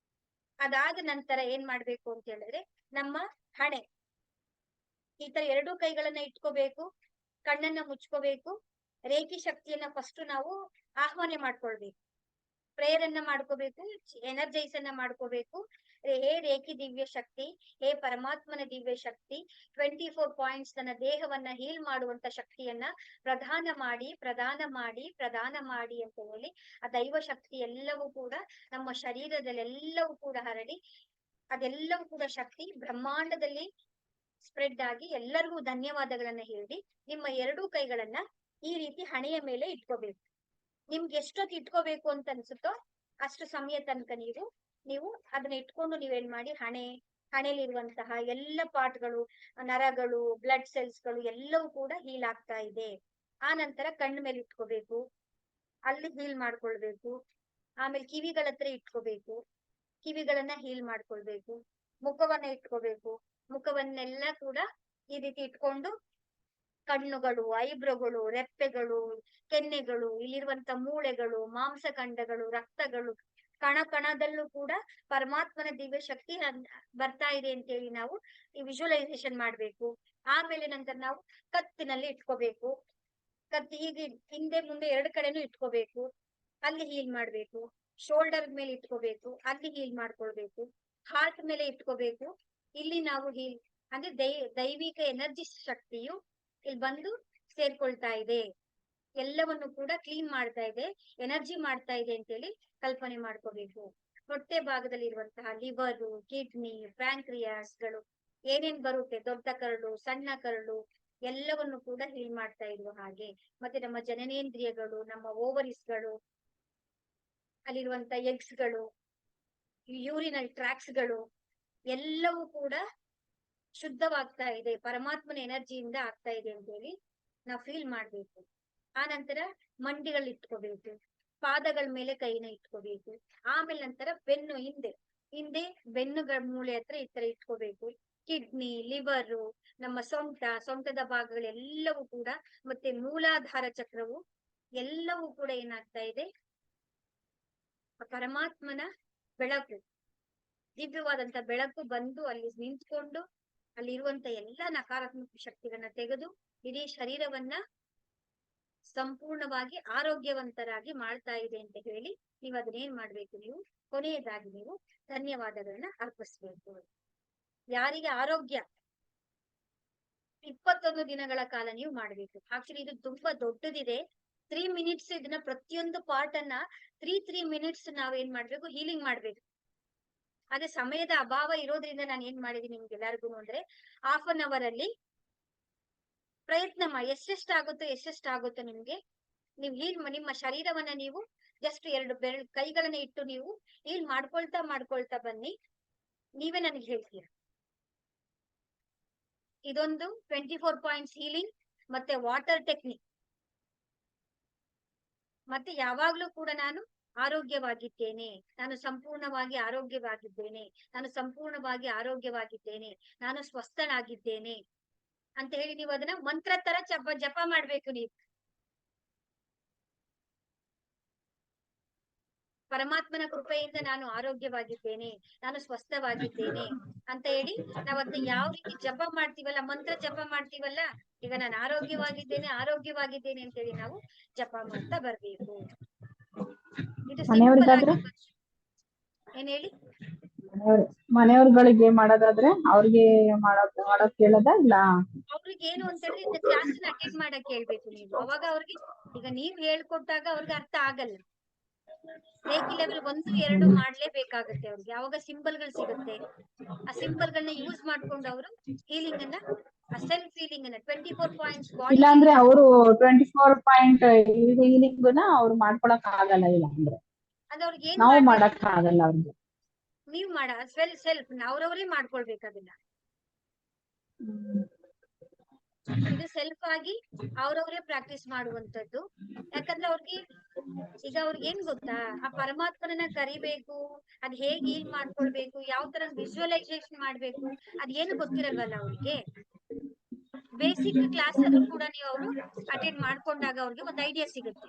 ಅದಾದ ನಂತರ ಏನ್ ಮಾಡ್ಬೇಕು ಅಂತ ಹೇಳಿದ್ರೆ, ನಮ್ಮ ಹಣೆ ಈ ತರ 2 ಕೈಗಳನ್ನ ಇಟ್ಕೋಬೇಕು, ಕಣ್ಣನ್ನ ಮುಚ್ಕೋಬೇಕು, ರೇಖಿ ಶಕ್ತಿಯನ್ನ ಫಸ್ಟ್ ನಾವು ಆಹ್ವಾನ ಮಾಡ್ಕೊಳ್ಬೇಕು, ಪ್ರೇಯರ್ ಅನ್ನ ಮಾಡ್ಕೋಬೇಕು, ಎನರ್ಜೈಸ್ ಅನ್ನ ಮಾಡ್ಕೋಬೇಕು. ಹೇ ರೇಖಿ ದಿವ್ಯ ಶಕ್ತಿ, ಹೇ ಪರಮಾತ್ಮನ ದಿವ್ಯ ಶಕ್ತಿ, 24 ಪಾಯಿಂಟ್ಸ್ ನನ್ನ ದೇಹವನ್ನ ಹೀಲ್ ಮಾಡುವಂತ ಶಕ್ತಿಯನ್ನ ಪ್ರದಾನ ಮಾಡಿ ಪ್ರದಾನ ಮಾಡಿ ಪ್ರದಾನ ಮಾಡಿ ಅಂತ ಹೇಳಿ ಆ ದೈವ ಶಕ್ತಿ ಎಲ್ಲವೂ ಕೂಡ ನಮ್ಮ ಶರೀರದಲ್ಲೆಲ್ಲವೂ ಕೂಡ ಹರಡಿ ಅದೆಲ್ಲವೂ ಕೂಡ ಶಕ್ತಿ ಬ್ರಹ್ಮಾಂಡದಲ್ಲಿ ಸ್ಪ್ರೆಡ್ ಆಗಿ ಎಲ್ಲರಿಗೂ ಧನ್ಯವಾದಗಳನ್ನ ಹೇಳಿ ನಿಮ್ಮ 2 ಕೈಗಳನ್ನ ಈ ರೀತಿ ಹಣೆಯ ಮೇಲೆ ಇಟ್ಕೋಬೇಕು. ನಿಮ್ಗೆ ಎಷ್ಟೊತ್ತು ಇಟ್ಕೋಬೇಕು ಅಂತ ಅನ್ಸುತ್ತೋ ಅಷ್ಟು ಸಮಯ ತನಕ ನೀವು ಅದನ್ನ ಇಟ್ಕೊಂಡು ನೀವೇನ್ ಮಾಡಿ, ಹಣೆಯಲ್ಲಿರುವಂತಹ ಎಲ್ಲ ಪಾರ್ಟ್ಗಳು, ನರಗಳು, ಬ್ಲಡ್ ಸೆಲ್ಸ್ ಗಳು ಎಲ್ಲವೂ ಕೂಡ ಹೀಲ್ ಆಗ್ತಾ ಇದೆ. ಆ ನಂತರ ಕಣ್ಣು ಮೇಲೆ ಇಟ್ಕೋಬೇಕು, ಅಲ್ಲಿ ಹೀಲ್ ಮಾಡ್ಕೊಳ್ಬೇಕು. ಆಮೇಲೆ ಕಿವಿಗಳ ಹತ್ರ ಇಟ್ಕೋಬೇಕು, ಕಿವಿಗಳನ್ನ ಹೀಲ್ ಮಾಡ್ಕೊಳ್ಬೇಕು. ಮುಖವನ್ನ ಇಟ್ಕೋಬೇಕು, ಮುಖವನ್ನೆಲ್ಲ ಕೂಡ ಈ ರೀತಿ ಇಟ್ಕೊಂಡು ಕಣ್ಣುಗಳು, ಐಬ್ರೋಗಳು, ರೆಪ್ಪೆಗಳು, ಕೆನ್ನೆಗಳು, ಇಲ್ಲಿರುವಂತ ಮೂಳೆಗಳು, ಮಾಂಸಖಂಡಗಳು, ರಕ್ತಗಳು, ಕಣ ಕಣದಲ್ಲೂ ಕೂಡ ಪರಮಾತ್ಮನ ದಿವ್ಯ ಶಕ್ತಿ ಬರ್ತಾ ಇದೆ ಅಂತ ಹೇಳಿ ನಾವು ಈ ವಿಜುವಲೈಸೇಷನ್ ಮಾಡ್ಬೇಕು. ಆಮೇಲೆ ನಂತರ ನಾವು ಕತ್ತಿನಲ್ಲಿ ಇಟ್ಕೋಬೇಕು, ಕತ್ತಿ ಹೀಗೆ ಹಿಂದೆ ಮುಂದೆ 2 ಕಡೆನೂ ಇಟ್ಕೋಬೇಕು, ಅಲ್ಲಿ ಹೀಲ್ ಮಾಡ್ಬೇಕು. ಶೋಲ್ಡರ್ ಮೇಲೆ ಇಟ್ಕೋಬೇಕು, ಅಲ್ಲಿ ಹೀಲ್ ಮಾಡ್ಕೊಳ್ಬೇಕು. ಹಾರ್ಟ್ ಮೇಲೆ ಇಟ್ಕೋಬೇಕು, ಇಲ್ಲಿ ನಾವು ಹೀಲ್ ಅಂದ್ರೆ ದೈವಿಕ ಎನರ್ಜಿ ಶಕ್ತಿಯು ಇಲ್ಲಿ ಬಂದು ಸೇರ್ಕೊಳ್ತಾ ಇದೆ, ಎಲ್ಲವನ್ನು ಕೂಡ ಕ್ಲೀನ್ ಮಾಡ್ತಾ ಇದೆ, ಎನರ್ಜಿ ಮಾಡ್ತಾ ಇದೆ ಅಂತೇಳಿ ಕಲ್ಪನೆ ಮಾಡ್ಕೋಬೇಕು. ಹೊಟ್ಟೆ ಭಾಗದಲ್ಲಿ ಇರುವಂತಹ ಲಿವರು, ಕಿಡ್ನಿ, ಪ್ಯಾಂಕ್ರಿಯಾಸ್ ಗಳು ಏನೇನ್ ಬರುತ್ತೆ, ದೊಡ್ಡ ಕರಳು, ಸಣ್ಣ ಕರಳು ಎಲ್ಲವನ್ನು ಕೂಡ ಹೀಲ್ ಮಾಡ್ತಾ ಇರುವ ಹಾಗೆ. ಮತ್ತೆ ನಮ್ಮ ಜನನೇಂದ್ರಿಯಗಳು, ನಮ್ಮ ಓವರಿಸ್ ಗಳು, ಅಲ್ಲಿರುವಂತ ಎಗ್ಸ್ ಗಳು, ಯೂರಿನಲ್ ಟ್ರ್ಯಾಕ್ಸ್ ಗಳು ಎಲ್ಲವೂ ಕೂಡ ಶುದ್ಧವಾಗ್ತಾ ಇದೆ, ಪರಮಾತ್ಮನ ಎನರ್ಜಿಯಿಂದ ಆಗ್ತಾ ಇದೆ ಅಂತ ಹೇಳಿ ನಾವು ಫೀಲ್ ಮಾಡ್ಬೇಕು. ಆ ನಂತರ ಮಂಡಿಗಳು ಇಟ್ಕೋಬೇಕು, ಪಾದಗಳ ಮೇಲೆ ಕೈನ ಇಟ್ಕೋಬೇಕು. ಆಮೇಲೆ ನಂತರ ಬೆನ್ನು ಹಿಂದೆ ಬೆನ್ನುಗಳ ಮೂಳೆ ಹತ್ರ ಈ ತರ ಇಟ್ಕೋಬೇಕು. ಕಿಡ್ನಿ, ಲಿವರು, ನಮ್ಮ ಸೊಂಟದ ಭಾಗಗಳೆಲ್ಲವೂ ಕೂಡ, ಮತ್ತೆ ಮೂಲಾಧಾರ ಚಕ್ರವು ಎಲ್ಲವೂ ಕೂಡ ಏನಾಗ್ತಾ ಇದೆ, ಪರಮಾತ್ಮನ ಬೆಳಕು, ದಿವ್ಯವಾದಂತ ಬೆಳಕು ಬಂದು ಅಲ್ಲಿ ನಿಂತ್ಕೊಂಡು ಅಲ್ಲಿರುವಂತ ಎಲ್ಲಾ ನಕಾರಾತ್ಮಕ ಶಕ್ತಿಗಳನ್ನ ತೆಗೆದು ಇಡೀ ಶರೀರವನ್ನ ಸಂಪೂರ್ಣವಾಗಿ ಆರೋಗ್ಯವಂತರಾಗಿ ಮಾಡ್ತಾ ಇದೆ ಅಂತ ಹೇಳಿ ನೀವು ಅದನ್ನೇನ್ ಮಾಡ್ಬೇಕು, ನೀವು ಕೊನೆಯದಾಗಿ ನೀವು ಧನ್ಯವಾದಗಳನ್ನ ಅರ್ಪಿಸ್ಬೇಕು. ಯಾರಿಗೆ ಆರೋಗ್ಯ 21 ದಿನಗಳ ಕಾಲ ನೀವು ಮಾಡ್ಬೇಕು. ಆಕ್ಚುಲಿ ಇದು ತುಂಬಾ ದೊಡ್ಡದಿದೆ, 3 ಮಿನಿಟ್ಸ್ ಇದನ್ನ ಪ್ರತಿಯೊಂದು ಪಾರ್ಟ್ ಅನ್ನ 3 ಮಿನಿಟ್ಸ್ ನಾವೇನ್ ಮಾಡ್ಬೇಕು, ಹೀಲಿಂಗ್ ಮಾಡ್ಬೇಕು. ಅದೇ ಸಮಯದ ಅಭಾವ ಇರೋದ್ರಿಂದ ನಾನು ಏನ್ ಮಾಡಿದೀನಿ ನಿಮ್ಗೆಲ್ಲರಿಗೂ ಅಂದ್ರೆ ½ ಅಲ್ಲಿ ಪ್ರಯತ್ನ ಮಾಡಿ, ಎಷ್ಟೆಷ್ಟಾಗುತ್ತೋ ನಿಮ್ಗೆ ನೀವು ಹೀಲ್ ನಿಮ್ಮ ಶರೀರವನ್ನ ನೀವು ಜಸ್ಟ್ 2 ಕೈಗಳನ್ನ ಇಟ್ಟು ನೀವು ಹೀಲ್ ಮಾಡ್ಕೊಳ್ತಾ ಬನ್ನಿ. ನೀವೇ ನನಗೆ ಹೇಳ್ತೀರಾ. ಇದೊಂದು 24 ಪಾಯಿಂಟ್ಸ್ ಹೀಲಿಂಗ್ ಮತ್ತೆ ವಾಟರ್ ಟೆಕ್ನಿಕ್. ಮತ್ತೆ ಯಾವಾಗ್ಲೂ ಕೂಡ ನಾನು ಆರೋಗ್ಯವಾಗಿದ್ದೇನೆ, ನಾನು ಸಂಪೂರ್ಣವಾಗಿ ಆರೋಗ್ಯವಾಗಿದ್ದೇನೆ, ನಾನು ಸಂಪೂರ್ಣವಾಗಿ ಆರೋಗ್ಯವಾಗಿದ್ದೇನೆ, ನಾನು ಸ್ವಸ್ಥನಾಗಿದ್ದೇನೆ ಅಂತ ಹೇಳಿ ನೀವು ಅದನ್ನ ಮಂತ್ರ ತರ ಜಪ ಮಾಡ್ಬೇಕು ನೀವು. ಪರಮಾತ್ಮನ ಕೃಪೆಯಿಂದ ನಾನು ಆರೋಗ್ಯವಾಗಿದ್ದೇನೆ, ನಾನು ಸ್ವಸ್ಥವಾಗಿದ್ದೇನೆ ಅಂತ ಹೇಳಿ ನಾವ್ ಅದನ್ನ ಯಾವ ರೀತಿ ಜಪ ಮಾಡ್ತೀವಲ್ಲ, ಮಂತ್ರ ಜಪ ಮಾಡ್ತೀವಲ್ಲ, ಈಗ ನಾನು ಆರೋಗ್ಯವಾಗಿದ್ದೇನೆ ಆರೋಗ್ಯವಾಗಿದ್ದೇನೆ ಅಂತ ಹೇಳಿ ನಾವು ಜಪ ಮಾಡ್ತಾ ಬರ್ಬೇಕು. ಇದು ಸಿಂಪಲ್ ಆಗಿ
ಮನೆಯವ್ರಿಗಾದ್ರೆ
ಏನ್ ಹೇಳಿ,
ಮನೆಯವ್ರುಗಳಿಗೆ ಮಾಡೋದಾದ್ರೆ ಅವ್ರಿಗೆ ಮಾಡೋಕ್ ಕೇಳದ ಇಲ್ಲ?
ಅವ್ರಿಗೆ ಏನು ಅಂತ ಹೇಳಿದ್ರೆ ಇನ್ನ ಕ್ಲಾಸ್ ಅಟೆಂಡ್ ಮಾಡಕ್ ಹೇಳ್ಬೇಕು ನೀವು. ಅವಾಗ ಅವ್ರಿಗೆ ಈಗ ನೀವ್ ಹೇಳ್ಕೊಟ್ಟಾಗ ಅವ್ರಿಗೆ ಅರ್ಥ ಆಗಲ್ಲ. ರೇಖಿ ಲೆವೆಲ್ 1, 2 ಮಾಡ್ಲೇಬೇಕಾಗತ್ತೆ ಅವ್ರಿಗೆ. ಅವಾಗ ಸಿಂಬಲ್ ಗಳು ಸಿಗುತ್ತೆ. ಆ ಸಿಂಬಲ್ ಗಳನ್ನ ಯೂಸ್ ಮಾಡ್ಕೊಂಡು ಅವರು ಹೀಲಿಂಗ್ ಅನ್ನ, ಸೆಲ್ಫ್ ಹೀಲಿಂಗ್ ಅನ್ನ 24 ಪಾಯಿಂಟ್ಸ್ ಬಾಡಿ
ಇಲ್ಲಾಂದ್ರೆ ಅವರು 24 ಪಾಯಿಂಟ್ ಹೀಲಿಂಗ್ನ ಅವ್ರು ಮಾಡ್ಕೊಳಕ್ ಆಗಲ್ಲ. ಇಲ್ಲ ಅಂದ್ರೆ
ಅದು ಅವ್ರಿಗೆ ಏನ್
ನಾವು
ಮಾಡ್ಬೇಕು,
ಮಾಡಕ್ ಆಗಲ್ಲ ಅವ್ರಿಗೆ.
ನೀವ್ ಸೆಲ್ಫ್ ಅವ್ರವರೇ ಮಾಡ್ಕೊಳ್ಬೇಕು ಅದನ್ನ. ಇದು ಸೆಲ್ಫ್ ಆಗಿ ಅವ್ರವರೇ ಪ್ರಾಕ್ಟೀಸ್ ಮಾಡುವಂತದ್ದು. ಯಾಕಂದ್ರೆ ಅವ್ರಿಗೆ ಈಗ ಅವ್ರಿಗೆ ಏನ್ ಗೊತ್ತಾ, ಆ ಪರಮಾತ್ಮನನ್ನ ಕರಿಬೇಕು, ಅದ್ ಹೇಗ್ ಹೀಲ್ ಮಾಡ್ಕೊಳ್ಬೇಕು, ಯಾವ ತರ ವಿಜುವಲೈಸೇಷನ್ ಮಾಡ್ಬೇಕು, ಅದ್ ಏನು ಗೊತ್ತಿರಲ್ವಲ್ಲ ಅವ್ರಿಗೆ. ಬೇಸಿಕ್ ಕ್ಲಾಸ್ ಆದ್ರೂ ಕೂಡ ನೀವು ಅವರು ಅಟೆಂಡ್ ಮಾಡ್ಕೊಂಡಾಗ ಅವ್ರಿಗೆ ಒಂದು ಐಡಿಯಾ ಸಿಗುತ್ತೆ.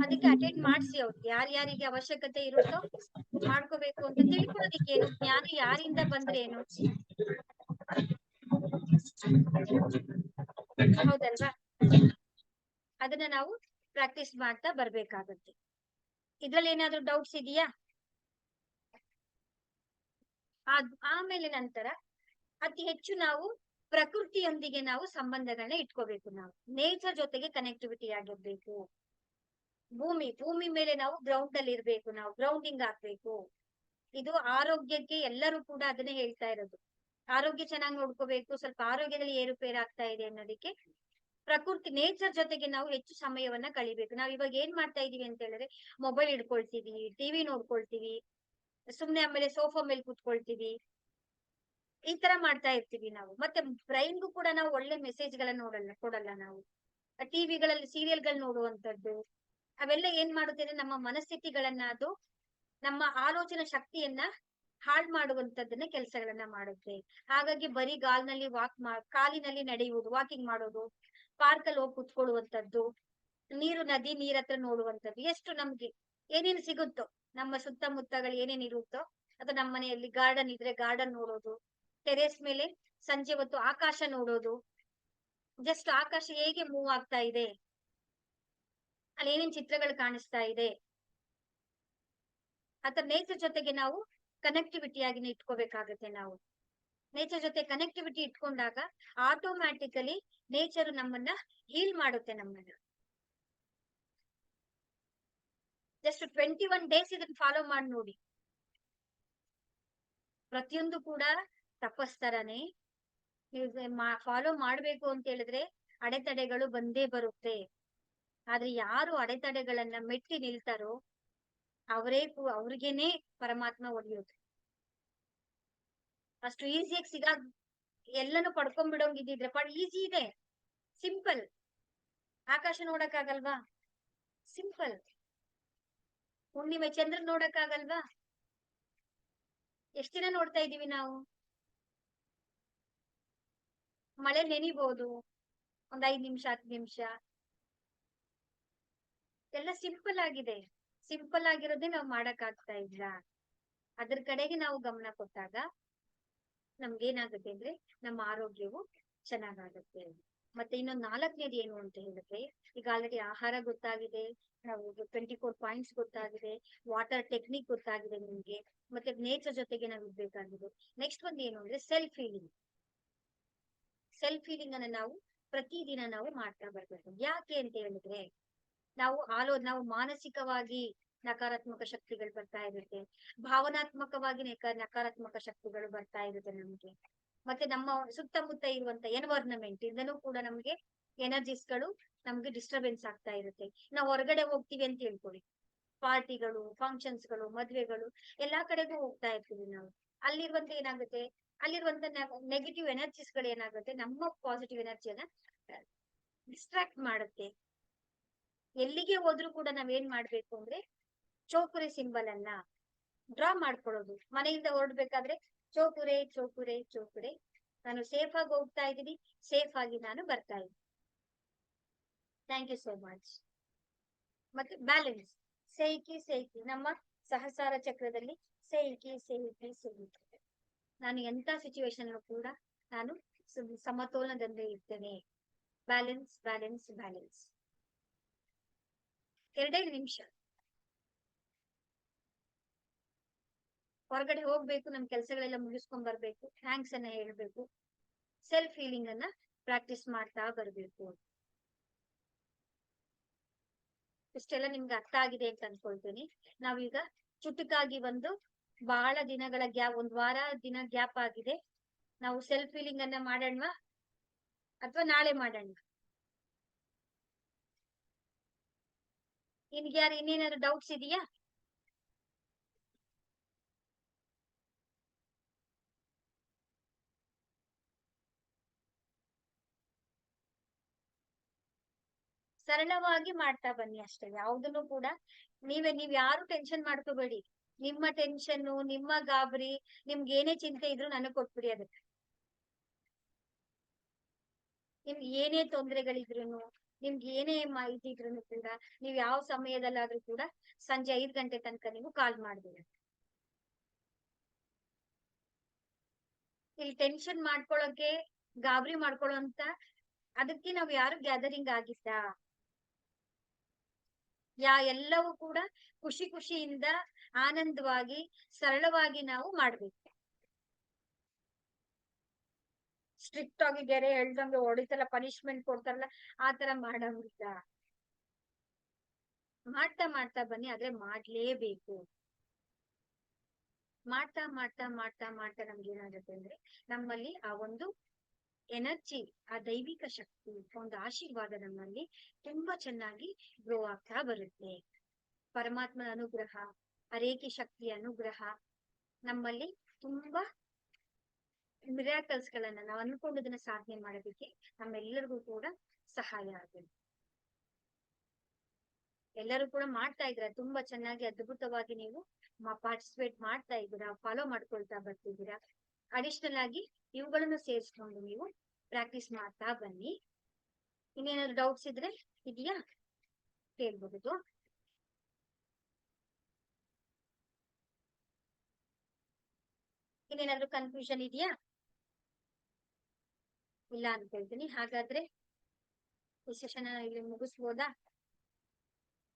ಅದಕ್ಕೆ ಅಟೆಂಡ್ ಮಾಡಿಸಿ ಅವ್ರಿಗೆ ಯಾರ್ಯಾರಿಗೆ ಅವಶ್ಯಕತೆ ಇರುತ್ತೋ ಮಾಡ್ಕೋಬೇಕು ಅಂತ ತಿಳ್ಕೊಳ್ಳೋದಿಕ್ಕೆ ಏನು, ಜ್ಞಾನ ಯಾರಿಂದ ಬಂದ್ರೆ ಏನು, ಹೌದಲ್ವಾ? ಅದನ್ನ ನಾವು ಪ್ರಾಕ್ಟೀಸ್ ಮಾಡ್ತಾ ಬರ್ಬೇಕಾಗತ್ತೆ. ಇದ್ರಲ್ಲಿ ಏನಾದ್ರೂ ಡೌಟ್ಸ್ ಇದೆಯಾ? ಆಮೇಲೆ ನಂತರ ಅತಿ ಹೆಚ್ಚು ನಾವು ಪ್ರಕೃತಿಯೊಂದಿಗೆ ನಾವು ಸಂಬಂಧಗಳನ್ನ ಇಟ್ಕೋಬೇಕು. ನಾವು ನೇಚರ್ ಜೊತೆಗೆ ಕನೆಕ್ಟಿವಿಟಿ ಆಗಿರ್ಬೇಕು. ಭೂಮಿ ಮೇಲೆ ನಾವು ಗ್ರೌಂಡ್ ಅಲ್ಲಿ ಇರ್ಬೇಕು, ನಾವು ಗ್ರೌಂಡಿಂಗ್ ಆಗ್ಬೇಕು. ಇದು ಆರೋಗ್ಯಕ್ಕೆ ಎಲ್ಲರೂ ಕೂಡ ಅದನ್ನೇ ಹೇಳ್ತಾ ಇರೋದು. ಆರೋಗ್ಯ ಚೆನ್ನಾಗಿ ನೋಡ್ಕೋಬೇಕು, ಸ್ವಲ್ಪ ಆರೋಗ್ಯದಲ್ಲಿ ಏರುಪೇರು ಆಗ್ತಾ ಇದೆ ಅನ್ನೋದಕ್ಕೆ ಪ್ರಕೃತಿ ನೇಚರ್ ಜೊತೆಗೆ ನಾವು ಹೆಚ್ಚು ಸಮಯವನ್ನ ಕಳಿಬೇಕು. ನಾವ್ ಇವಾಗ ಏನ್ ಮಾಡ್ತಾ ಇದೀವಿ ಅಂತ ಹೇಳಿದ್ರೆ, ಮೊಬೈಲ್ ಹಿಡ್ಕೊಳ್ತೀವಿ, ಟಿವಿ ನೋಡ್ಕೊಳ್ತೀವಿ, ಸುಮ್ನೆ ಆಮೇಲೆ ಸೋಫಾ ಮೇಲೆ ಕೂತ್ಕೊಳ್ತೀವಿ, ಈ ತರ ಮಾಡ್ತಾ ಇರ್ತೀವಿ ನಾವು. ಮತ್ತೆ ಬ್ರೈನ್ಗೂ ಕೂಡ ನಾವು ಒಳ್ಳೆ ಮೆಸೇಜ್ ಗಳನ್ನ ಕೊಡಲ್ಲ ನಾವು. ಟಿವಿಗಳಲ್ಲಿ ಸೀರಿಯಲ್ ಗಳು ನೋಡುವಂತದ್ದು ಅವೆಲ್ಲ ಏನ್ ಮಾಡುತ್ತೆ ಅಂದ್ರೆ ನಮ್ಮ ಮನಸ್ಥಿತಿಗಳನ್ನ, ಅದು ನಮ್ಮ ಆಲೋಚನಾ ಶಕ್ತಿಯನ್ನ ಹಾಳು ಮಾಡುವಂತದ್ದನ್ನ ಕೆಲಸಗಳನ್ನ ಮಾಡುತ್ತೆ. ಹಾಗಾಗಿ ಬರೀ ಕಾಲಿನಲ್ಲಿ ನಡೆಯುವುದು, ವಾಕಿಂಗ್ ಮಾಡೋದು, ಪಾರ್ಕ್ ಅಲ್ಲಿ ಹೋಗಿ ಕುತ್ಕೊಳ್ಳುವಂತದ್ದು, ನದಿ ನೀರ್ ಹತ್ರ ನೋಡುವಂತದ್ದು, ಎಷ್ಟು ನಮ್ಗೆ ಏನೇನು ಸಿಗುತ್ತೋ ನಮ್ಮ ಸುತ್ತಮುತ್ತಗಳು ಏನೇನ್ ಇರುತ್ತೋ, ಅಥವಾ ನಮ್ಮ ಮನೆಯಲ್ಲಿ ಗಾರ್ಡನ್ ಇದ್ರೆ ಗಾರ್ಡನ್ ನೋಡೋದು, ಟೆರೇಸ್ ಮೇಲೆ ಸಂಜೆ ಹೊತ್ತು ಆಕಾಶ ನೋಡೋದು, ಜಸ್ಟ್ ಆಕಾಶ ಹೇಗೆ ಮೂವ್ ಆಗ್ತಾ ಇದೆ, ಅಲ್ಲಿ ಏನೇನ್ ಚಿತ್ರಗಳು ಕಾಣಿಸ್ತಾ ಇದೆ, ಅಥವಾ ನೇಚರ್ ಜೊತೆಗೆ ನಾವು ಕನೆಕ್ಟಿವಿಟಿಯಾಗಿ ಇಟ್ಕೋಬೇಕಾಗತ್ತೆ. ನಾವು ನೇಚರ್ ಜೊತೆ ಕನೆಕ್ಟಿವಿಟಿ ಇಟ್ಕೊಂಡಾಗ ಆಟೋಮ್ಯಾಟಿಕಲಿ ನೇಚರ್ ನಮ್ಮನ್ನ ಹೀಲ್ ಮಾಡುತ್ತೆ. ನಮ್ಮನ್ನ ಜಸ್ಟ್ 21 ಡೇಸ್ ಇದನ್ನ ಫಾಲೋ ಮಾಡಿ ನೋಡಿ. ಪ್ರತಿಯೊಂದು ಕೂಡ ತಪಸ್ತರನೇ ನೀವು ಫಾಲೋ ಮಾಡ್ಬೇಕು ಅಂತ ಹೇಳಿದ್ರೆ ಅಡೆತಡೆಗಳು ಬಂದೇ ಬರುತ್ತೆ. ಆದ್ರೆ ಯಾರು ಅಡೆತಡೆಗಳನ್ನ ಮೆಟ್ಟಿ ನಿಲ್ತಾರೋ ಅವ್ರಿಗೇನೆ ಪರಮಾತ್ಮ ಒಲಿಯೋದು. ಅಷ್ಟು ಈಸಿಯಾಗಿ ಎಲ್ಲಾನು ಪಡ್ಕೊಂಡ್ಬಿಡೋಂಗಿದ್ರೆ ಈಸಿ ಇದೆ, ಸಿಂಪಲ್. ಆಕಾಶ ನೋಡಕ್ ಆಗಲ್ವಾ? ಸಿಂಪಲ್. ಹುಣ್ಣಿಮೆ ಚಂದ್ರನ್ ನೋಡಕ್ ಆಗಲ್ವಾ? ಎಷ್ಟ್ ದಿನ ನೋಡ್ತಾ ಇದೀವಿ ನಾವು. ಮಳೆ ನೆನಿಬಹುದು ಒಂದ್ 5 ನಿಮಿಷ 10 ನಿಮಿಷ, ಎಲ್ಲ ಸಿಂಪಲ್ ಆಗಿದೆ. ಸಿಂಪಲ್ ಆಗಿರೋದೇ ನಾವು ಮಾಡಕ್ ಆಗ್ತಾ ಇಲ್ಲ. ಅದ್ರ ಕಡೆಗೆ ನಾವು ಗಮನ ಕೊಟ್ಟಾಗ ನಮ್ಗೇನಾಗುತ್ತೆ ಅಂದ್ರೆ ನಮ್ಮ ಆರೋಗ್ಯವು ಚೆನ್ನಾಗಾಗುತ್ತೆ. ಮತ್ತೆ ಇನ್ನೊಂದು 4ನೇದು ಏನು ಅಂತ ಹೇಳಿದ್ರೆ, ಈಗ ಆಲ್ರೆಡಿ ಆಹಾರ ಗೊತ್ತಾಗಿದೆ, ನಾವು 24 ಪಾಯಿಂಟ್ಸ್ ಗೊತ್ತಾಗಿದೆ, ವಾಟರ್ ಟೆಕ್ನಿಕ್ ಗೊತ್ತಾಗಿದೆ ನಿಮ್ಗೆ, ಮತ್ತೆ ನೇಚರ್ ಜೊತೆಗೆ ನಾವು ಇರ್ಬೇಕಾಗಿದೆ. ನೆಕ್ಸ್ಟ್ ಒಂದು ಏನು ಅಂದ್ರೆ ಸೆಲ್ಫ್ ಹೀಲಿಂಗ್. ಸೆಲ್ಫ್ ಹೀಲಿಂಗ್ ಅನ್ನ ನಾವು ಪ್ರತಿದಿನ ನಾವು ಮಾಡ್ತಾ ಬರ್ಬೇಕು. ಯಾಕೆ ಅಂತ ಹೇಳಿದ್ರೆ, ನಾವು ಮಾನಸಿಕವಾಗಿ ನಕಾರಾತ್ಮಕ ಶಕ್ತಿಗಳು ಬರ್ತಾ ಇರುತ್ತೆ, ಭಾವನಾತ್ಮಕವಾಗಿ ನಕಾರಾತ್ಮಕ ಶಕ್ತಿಗಳು ಬರ್ತಾ ಇರುತ್ತೆ ನಮ್ಗೆ. ಮತ್ತೆ ನಮ್ಮ ಸುತ್ತಮುತ್ತ ಇರುವಂತ ಎನ್ವೈರನ್ಮೆಂಟ್ ಇಂದನೂ ಕೂಡ ನಮ್ಗೆ ಎನರ್ಜೀಸ್ಗಳು ನಮ್ಗೆ ಡಿಸ್ಟರ್ಬೆನ್ಸ್ ಆಗ್ತಾ ಇರುತ್ತೆ. ನಾವು ಹೊರಗಡೆ ಹೋಗ್ತೀವಿ ಅಂತ ಹೇಳ್ಕೊಳ್ಳಿ, ಪಾರ್ಟಿಗಳು, ಫಂಕ್ಷನ್ಸ್ಗಳು, ಮದ್ವೆಗಳು, ಎಲ್ಲಾ ಕಡೆಗೂ ಹೋಗ್ತಾ ಇರ್ತೀವಿ ನಾವು. ಅಲ್ಲಿರುವಂತ ನೆಗೆಟಿವ್ ಎನರ್ಜೀಸ್ಗಳು ಏನಾಗುತ್ತೆ, ನಮ್ಮ ಪಾಸಿಟಿವ್ ಎನರ್ಜಿಯನ್ನ ಡಿಸ್ಟ್ರಾಕ್ಟ್ ಮಾಡುತ್ತೆ. ಎಲ್ಲಿಗೆ ಹೋದ್ರೂ ಕೂಡ ನಾವೇನ್ ಮಾಡ್ಬೇಕು ಅಂದ್ರೆ ಚೋಕುರೆ ಸಿಂಬಲ್ ಅನ್ನ ಡ್ರಾ ಮಾಡ್ಕೊಳ್ಳೋದು. ಮನೆಯಿಂದ ಹೊರಡ್ಬೇಕಾದ್ರೆ ಚೋಕುರೆ ಚೋಕುರೆ ಚೋಕುರೆ, ನಾನು ಸೇಫ್ ಆಗಿ ಹೋಗ್ತಾ ಇದ್ದೀನಿ, ಸೇಫ್ ಆಗಿ ನಾನು ಬರ್ತಾ ಇದ್ದೀನಿ. Thank you so much. ಮತ್ತೆ ಬ್ಯಾಲೆನ್ಸ್, ಸೇಹಿಕಿ ನಮ್ಮ ಸಹಸ್ರಾರ ಚಕ್ರದಲ್ಲಿ ಸೇಹಿಕಿ. ನಾನು ಎಂತ ಸಿಚುವೇಶನ್ ಕೂಡ ನಾನು ಸಮತೋಲನದಲ್ಲಿ ಇರ್ತೇನೆ. ಬ್ಯಾಲೆನ್ಸ್. 2 ನಿಮಿಷ ಹೊರಗಡೆ ಹೋಗ್ಬೇಕು, ನಮ್ ಕೆಲ್ಸಗಳೆಲ್ಲ ಮುಗಿಸ್ಕೊಂಡ್ ಬರ್ಬೇಕು, ಥ್ಯಾಂಕ್ಸ್ ಅನ್ನ ಹೇಳ್ಬೇಕು, ಸೆಲ್ಫ್ ಹೀಲಿಂಗ್ ಅನ್ನ ಪ್ರಾಕ್ಟೀಸ್ ಮಾಡ್ತಾ ಬರ್ಬೇಕು. ಇಷ್ಟೆಲ್ಲ ನಿಮ್ಗೆ ಅರ್ಥ ಆಗಿದೆ ಅಂತ ಅನ್ಕೊಳ್ತೀನಿ. ನಾವೀಗ ಚುಟುಕಾಗಿ ಬಹಳ ದಿನಗಳ ಒಂದ್ ವಾರ ದಿನ ಗ್ಯಾಪ್ ಆಗಿದೆ. ನಾವು ಸೆಲ್ಫ್ ಹೀಲಿಂಗ್ ಅನ್ನ ಮಾಡೋಣ ಅಥವಾ ನಾಳೆ ಮಾಡೋಣ? ಇನ್ನೇನಾದ್ರು ಡೌಟ್ಸ್ ಇದೆಯಾ? ಸರಳವಾಗಿ ಮಾಡ್ತಾ ಬನ್ನಿ ಅಷ್ಟೇ. ಯಾವ್ದನ್ನು ಕೂಡ ನೀವ್ ಯಾರು ಟೆನ್ಷನ್ ಮಾಡ್ಕೋಬೇಡಿ. ನಿಮ್ಮ ಟೆನ್ಷನ್, ನಿಮ್ಮ ಗಾಬರಿ, ನಿಮ್ಗೆ ಏನೇ ಚಿಂತೆ ಇದ್ರು ನನಗ್ ಕೊಟ್ಬಿಡಿ. ಅದಕ್ಕೆ ನಿಮ್ಗೆ ಏನೇ ತೊಂದರೆಗಳಿದ್ರು, ನಿಮ್ಗೆ ಏನೇ ಮಾಹಿತಿ ಇದ್ರು ಕೂಡ ನೀವ್ ಯಾವ ಸಮಯದಲ್ಲಾದ್ರೂ ಕೂಡ ಸಂಜೆ 5 ಗಂಟೆ ತನಕ ನೀವು ಕಾಲ್ ಮಾಡ್ತೀರ. ಇಲ್ಲಿ ಟೆನ್ಷನ್ ಮಾಡ್ಕೊಳಕ್ಕೆ, ಗಾಬರಿ ಮಾಡ್ಕೊಳ್ಳೋ ಅಂತ ಅದಕ್ಕೆ ನಾವ್ ಯಾರು ಗ್ಯಾದರಿಂಗ್ ಆಗಿದ್ದ? ಎಲ್ಲವೂ ಕೂಡ ಖುಷಿಯಿಂದ ಆನಂದವಾಗಿ ಸರಳವಾಗಿ ನಾವು ಮಾಡ್ಬೇಕು. ಸ್ಟ್ರಿಕ್ಟ್ ಆಗಿ ಗೆರೆ ಎಳ್ದಂಗೆ ಹೊಡಿತಲ್ಲ, ಪನಿಷ್ಮೆಂಟ್ ಕೊಡ್ತಾರಲ್ಲ, ಆತರ ಮಾಡಂಗಿಲ್ಲ. ಮಾಡ್ತಾ ಬನ್ನಿ, ಆದ್ರೆ ಮಾಡ್ಲೇಬೇಕು. ಮಾಡ್ತಾ ನಮ್ಗೆ ಏನಾಗುತ್ತೆ ಅಂದ್ರೆ ನಮ್ಮಲ್ಲಿ ಆ ಒಂದು ಎನರ್ಜಿ, ಆ ದೈವಿಕ ಶಕ್ತಿ, ಒಂದು ಆಶೀರ್ವಾದ ನಮ್ಮಲ್ಲಿ ತುಂಬಾ ಚೆನ್ನಾಗಿ ಗ್ರೋ ಆಗ್ತಾ ಬರುತ್ತೆ. ಪರಮಾತ್ಮನ ಅನುಗ್ರಹ, ರೇಖಿ ಶಕ್ತಿಯ ಅನುಗ್ರಹ ನಮ್ಮಲ್ಲಿ ತುಂಬಾ ಮಿರಾಕಲ್ಸ್ ಗಳನ್ನ ನಾವು ಅನ್ಕೊಂಡದನ್ನ ಸಾಧನೆ ಮಾಡೋದಕ್ಕೆ ನಮ್ಮೆಲ್ಲರಿಗೂ ಕೂಡ ಸಹಾಯ ಆಗುತ್ತೆ. ಎಲ್ಲರೂ ಕೂಡ ಮಾಡ್ತಾ ಇದ್ದೀರಾ, ತುಂಬಾ ಚೆನ್ನಾಗಿ ಅದ್ಭುತವಾಗಿ ನೀವು ಪಾರ್ಟಿಸಿಪೇಟ್ ಮಾಡ್ತಾ ಇದ್ದೀರಾ, ಫಾಲೋ ಮಾಡ್ಕೊಳ್ತಾ ಬರ್ತಿದ್ದೀರಾ. ಅಡಿಷನಲ್ ಆಗಿ ಇವುಗಳನ್ನು ಸೇರಿಸ್ಕೊಂಡು ನೀವು ಪ್ರಾಕ್ಟೀಸ್ ಮಾಡ್ತಾ ಬನ್ನಿ. ಇನ್ನೇನಾದ್ರು ಡೌಟ್ಸ್ ಇದ್ರೆ ಇದೆಯಾ ಕೇಳ್ಬಹುದು. ಇನ್ನೇನಾದ್ರು ಕನ್ಫ್ಯೂಷನ್ ಇದೆಯಾ? ಇಲ್ಲ ಅಂತ ಹೇಳ್ತೀನಿ. ಹಾಗಾದ್ರೆ ಈ ಸೆಷನ್ ಇಲ್ಲಿ ಮುಗಿಸ್ಬೋದಾ?